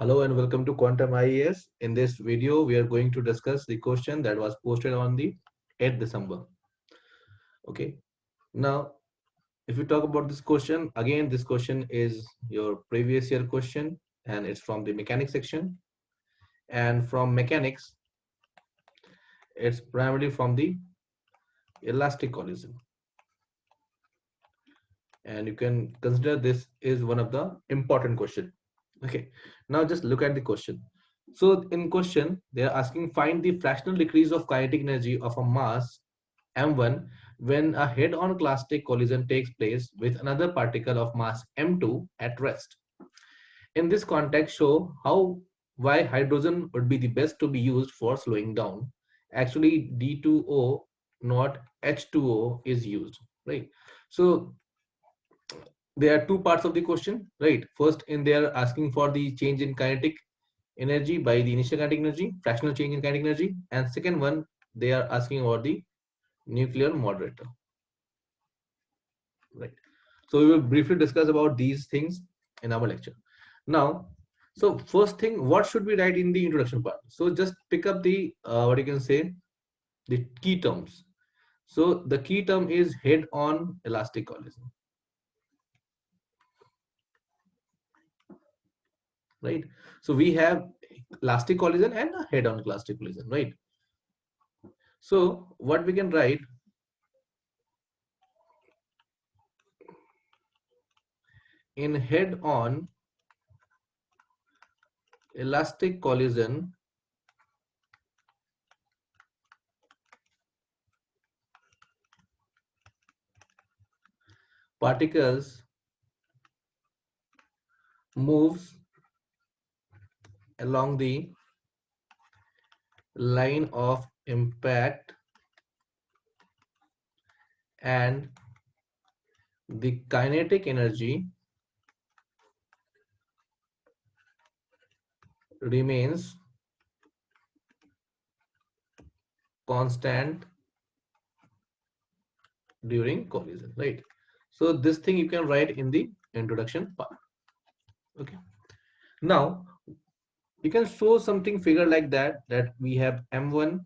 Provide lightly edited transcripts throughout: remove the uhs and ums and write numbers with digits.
Hello and welcome to Quantum IAS. In this video, we are going to discuss the question that was posted on the 8th December. Okay. Now, if we talk about this question, again, this question is your previous year question and it's from the mechanics section. And from mechanics, it's primarily from the elastic collision. And you can consider this is one of the important question. Okay. Now just look at the question. So in question, they are asking find the fractional decrease of kinetic energy of a mass m1 when a head-on clastic collision takes place with another particle of mass m2 at rest. In this context, show how why hydrogen would be the best to be used for slowing down. Actually, D2O, not H2O, is used, right? So there are two parts of the question, right? First, in there asking for the change in kinetic energy by the initial kinetic energy, fractional change in kinetic energy, and second one they are asking about the nuclear moderator, right? So we will briefly discuss about these things in our lecture. Now, so first thing, what should we write in the introduction part? So just pick up the what you can say the key terms. So the key term is head-on elastic collision, right? So we have elastic collision and a head-on elastic collision, right? So what we can write in head-on elastic collision, particles moves along the line of impact and the kinetic energy remains constant during collision, right? So this thing you can write in the introduction part. Okay. Now you can show something figure like that we have m1,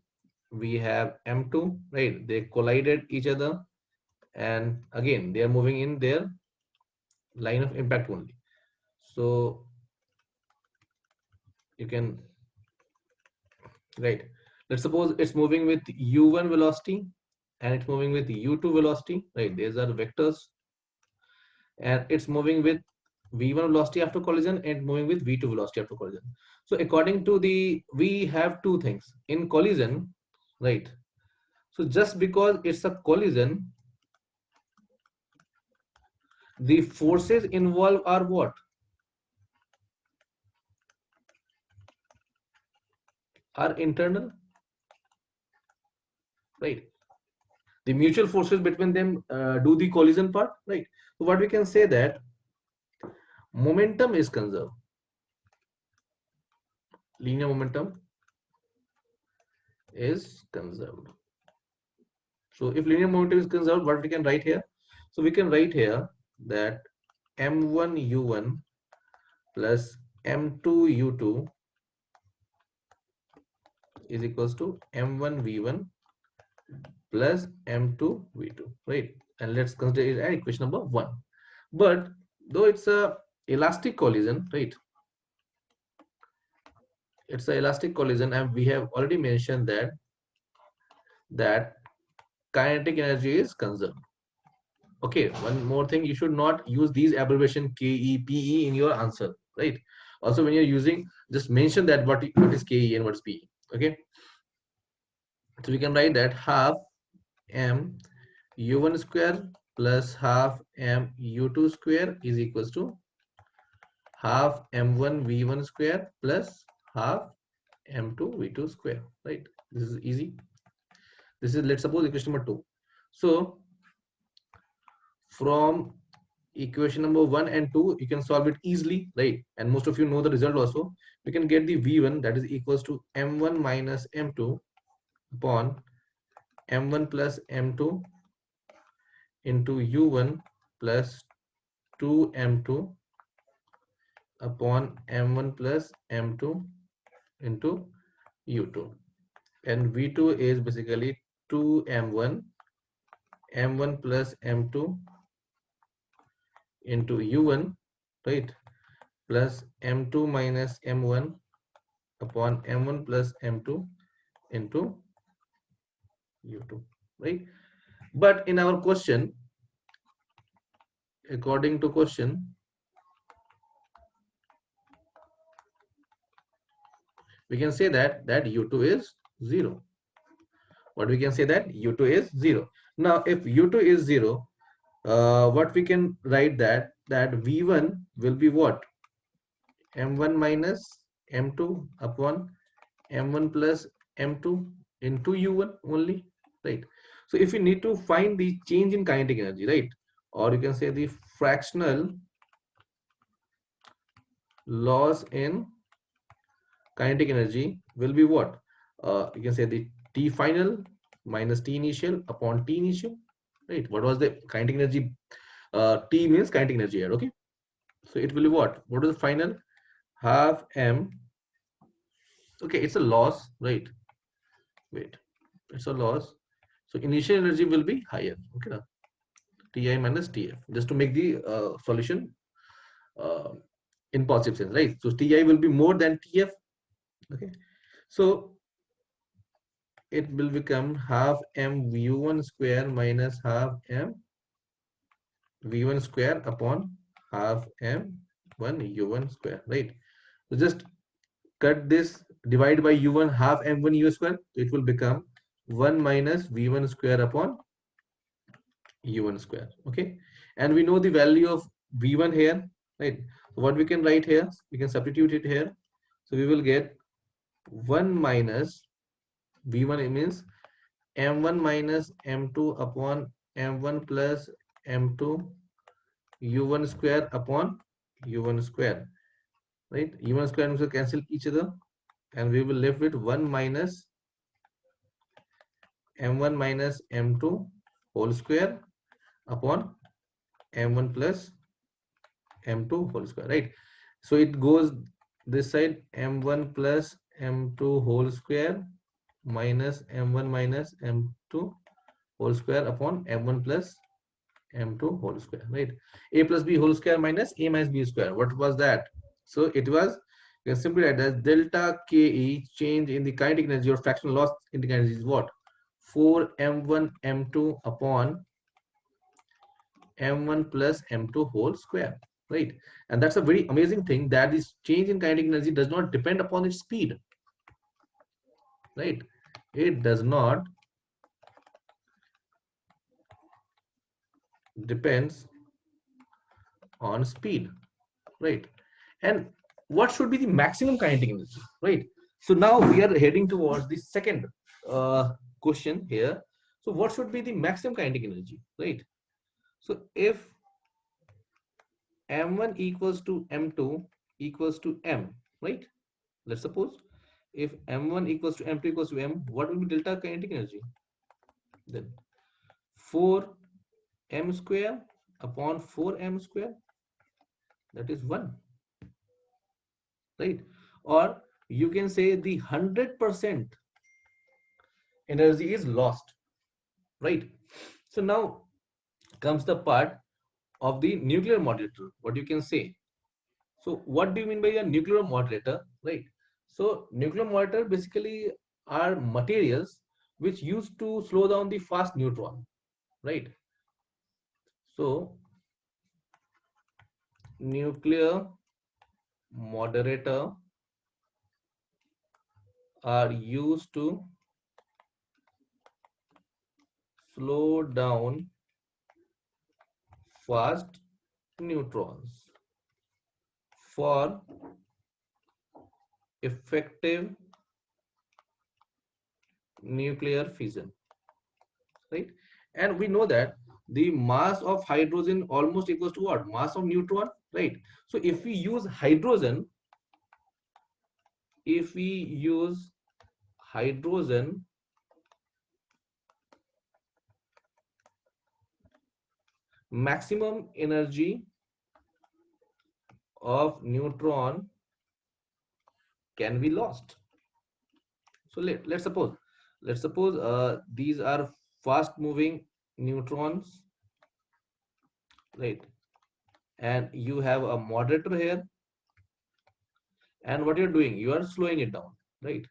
we have m2, right? They collided each other and again they are moving in their line of impact only. So you can, right, let's suppose it's moving with u1 velocity and it's moving with u2 velocity, right? These are vectors, and it's moving with v1 velocity after collision and moving with v2 velocity after collision. So according to the, we have two things in collision, right? So just because it's a collision, the forces involved are what? Are internal, right? The mutual forces between them do the collision part, right? So what we can say that momentum is conserved, linear momentum is conserved. So if linear momentum is conserved, what we can write here? So we can write here that m1 u1 plus m2 u2 is equals to m1 v1 plus m2 v2, right? And let's consider it as equation number 1. But though it's a elastic collision, right? It's an elastic collision, and we have already mentioned that kinetic energy is conserved. Okay, one more thing, you should not use these abbreviation ke pe in your answer, right? Also when you're using, just mention that what is ke and what is pe. Okay, so we can write that half m u1 square plus half m u2 square is equals to half m1 v1 square plus half m2 v2 square, right? This is easy. This is, let's suppose, equation number 2. So from equation number 1 and 2 you can solve it easily, right? And most of you know the result also. We can get the v1, that is equals to m1 minus m2 upon m1 plus m2 into u1 plus 2m2 upon m1 plus m2 into u2, and v2 is basically 2m1 m1 plus m2 into u1, right, plus m2 minus m1 upon m1 plus m2 into u2, right? But in our question, according to question, we can say that u2 is 0. What we can say that u2 is 0. Now if u2 is 0, what we can write that v1 will be what, m1 minus m2 upon m1 plus m2 into u1 only, right? So if you need to find the change in kinetic energy, right, or you can say the fractional loss in kinetic energy will be what, you can say the T final minus T initial upon T initial, right? What was the kinetic energy? T means kinetic energy here, okay? So it will be what is the final? Half m, okay, it's a loss, right? Wait, it's a loss, so initial energy will be higher, okay now? Ti minus Tf, just to make the solution uh, in positive sense, right? So Ti will be more than Tf, okay? So it will become half m v1 square minus half m v1 square upon half m1 u1 square, right? So just cut this, divide by u1 half m1 u square, so it will become 1 minus v1 square upon u1 square, okay? And we know the value of v1 here, right? So what we can write here, we can substitute it here, so we will get 1 minus v1, it means m1 minus m2 upon m1 plus m2 u1 square upon u1 square, right? U1 square will cancel each other, and we will left with 1 minus m1 minus m2 whole square upon m1 plus m2 whole square, right? So it goes this side, m1 plus m2 whole square minus m1 minus m2 whole square upon m1 plus m2 whole square, right? A plus b whole square minus a minus b square. What was that? So it was, you can simply write as delta ke, change in the kinetic energy or fractional loss in the kinetic energy is what, 4 m1 m2 upon m1 plus m2 whole square, right? And that's a very amazing thing, that this change in kinetic energy does not depend upon its speed, right? It does not depends on speed, right? And what should be the maximum kinetic energy, right? So now we are heading towards the second question here. So what should be the maximum kinetic energy, right? So if m1 equals to m2 equals to m, right? Let's suppose if m1 equals to m2 equals to m, what will be delta kinetic energy? Then 4m square upon 4m square, that is 1, right? Or you can say the 100% energy is lost, right? So now comes the part of the nuclear modulator, what you can say. So what do you mean by a nuclear modulator, right? So nuclear modulator basically are materials which used to slow down the fast neutron, right? So nuclear moderator are used to slow down fast neutrons for effective nuclear fission, right? And we know that the mass of hydrogen almost equals to what, mass of neutron, right? So if we use hydrogen, if we use hydrogen maximum energy of neutron can be lost. So let's suppose these are fast moving neutrons, right? And you have a moderator here, and what you're doing, you are slowing it down, right?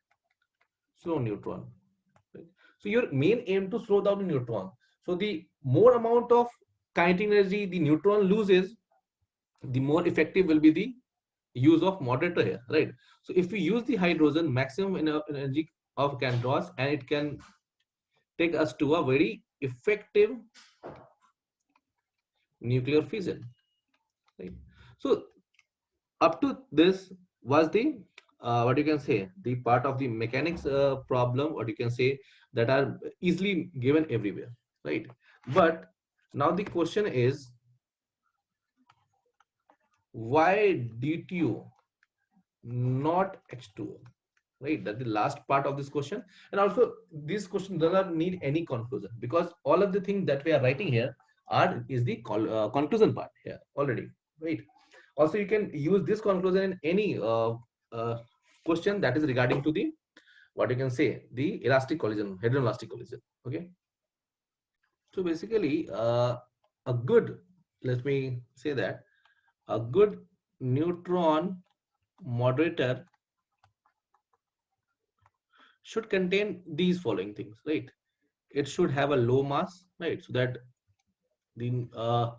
Slow neutron, right? So your main aim to slow down the neutron. So the more amount of kinetic energy the neutron loses, the more effective will be the use of moderator here, right? So if we use the hydrogen, maximum energy of can draws, and it can take us to a very effective nuclear fission, right? So up to this was the what you can say, the part of the mechanics problem, what you can say, that are easily given everywhere, right? But now the question is, why DTO, not H2O, right? That's the last part of this question. And also this question does not need any conclusion, because all of the things that we are writing here are is the conclusion part here already, right? Also you can use this conclusion in any uh, question that is regarding to the, what you can say, the elastic collision, hadron elastic collision. Okay, so basically a good, let me say that a good neutron moderator should contain these following things, right? It should have a low mass, right? So that the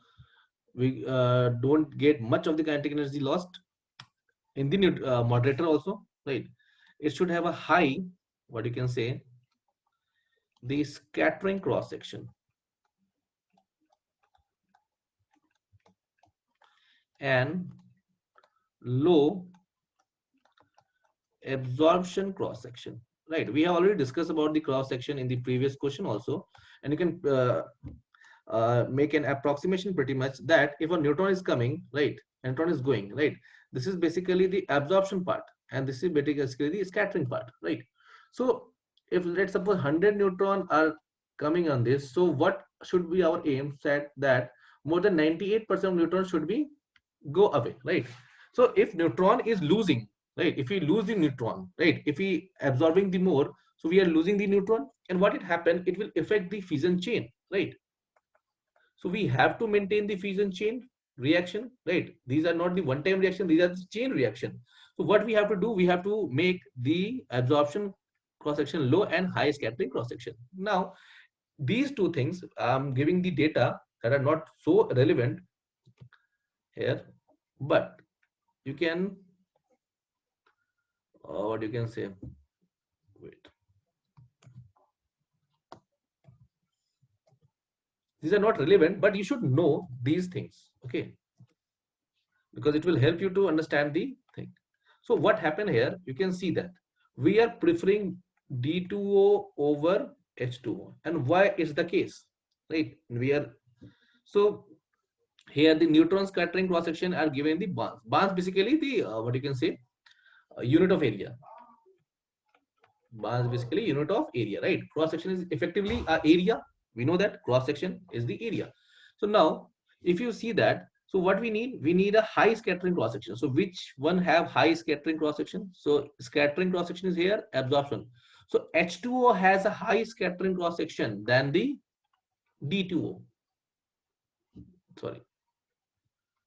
we don't get much of the kinetic energy lost in the moderator also, right? It should have a high, what you can say, the scattering cross section, and low absorption cross section, right? We have already discussed about the cross section in the previous question also, and you can make an approximation pretty much that if a neutron is coming, right, neutron is going, right, this is basically the absorption part, and this is basically the scattering part, right? So if let's suppose 100 neutron are coming on this, so what should be our aim? Set that more than 98% of neutrons should be go away, right? So if neutron is losing, right, if we lose the neutron, right, if we absorbing the more, so we are losing the neutron, and what it happen, it will affect the fission chain, right? So we have to maintain the fission chain reaction, right? These are not the one-time reaction, these are the chain reaction. So what we have to do, we have to make the absorption cross-section low and high scattering cross-section. Now, these two things, I'm giving the data that are not so relevant here, but you can, what you can say, wait. These are not relevant, but you should know these things, okay? Because it will help you to understand the thing. So what happened here, you can see that we are preferring D2O over H2O. And why is the case, right? We are, so here the neutron scattering cross section are given the bonds. Bonds basically the, what you can say, unit of area. Bonds basically unit of area, right? Cross section is effectively area. We know that cross section is the area. So now if you see that, so what we need a high scattering cross section. So which one have high scattering cross section? So scattering cross section is here, absorption. So H2O has a high scattering cross section than the D2O. Sorry,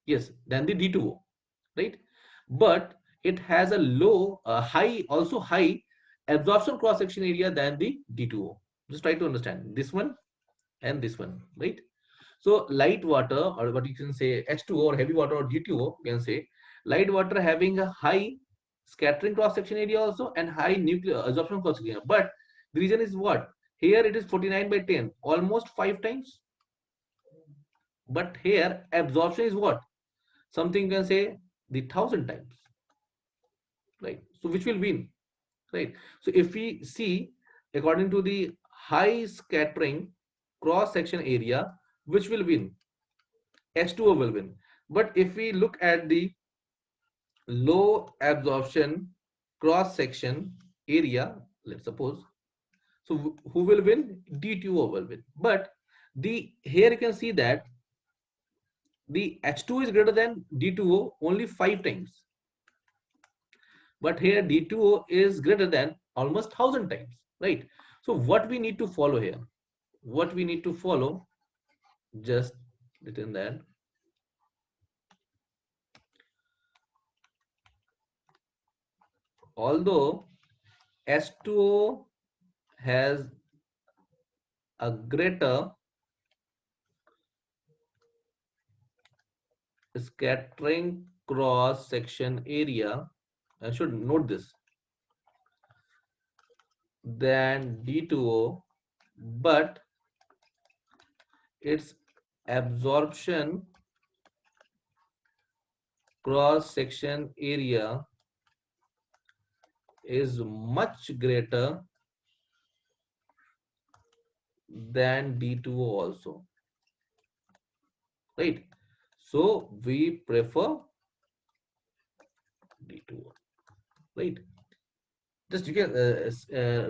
yes, than the D2O, right? But it has a low, high, also high absorption cross section area than the D2O. Just try to understand this one and this one, right? So light water, or what you can say H2O, or heavy water, or D2O, you can say light water having a high scattering cross section area also, and high nuclear absorption cross section area. But the reason is what? Here it is 49 by 10, almost 5 times. But here absorption is what? Something you can say the 1,000 times, right? So which will win, right? So if we see according to the high scattering cross section area, which will win? H2O will win. But if we look at the low absorption cross section area, let's suppose, so who will win? D2O will win. But the here you can see that the H2O is greater than D2O only 5 times. But here D2O is greater than almost 1000 times, right? So what we need to follow here? What we need to follow, just written that. Although H2O has a greater scattering cross section area, I should note this, than D2O, but its absorption cross section area is much greater than D2O also, right? So we prefer D2O, right? Just you can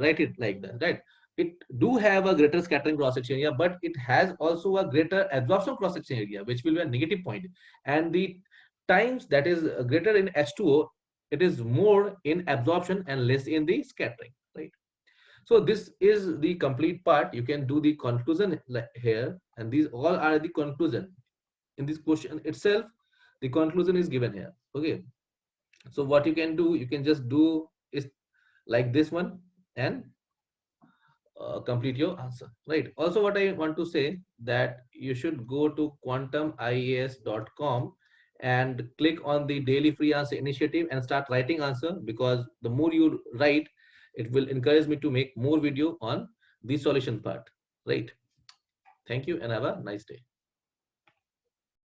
write it like that, right? It do have a greater scattering cross section area, but it has also a greater absorption cross section area, which will be a negative point. And the times that is greater in H2O, it is more in absorption and less in the scattering, right? So this is the complete part. You can do the conclusion here, and these all are the conclusion in this question itself. The conclusion is given here. Okay, so what you can do, you can just do is like this one and complete your answer, right? Also, what I want to say that you should go to quantumias.com and click on the daily free answer initiative and start writing answer, because the more you write, it will encourage me to make more video on the solution part, right? Thank you and have a nice day.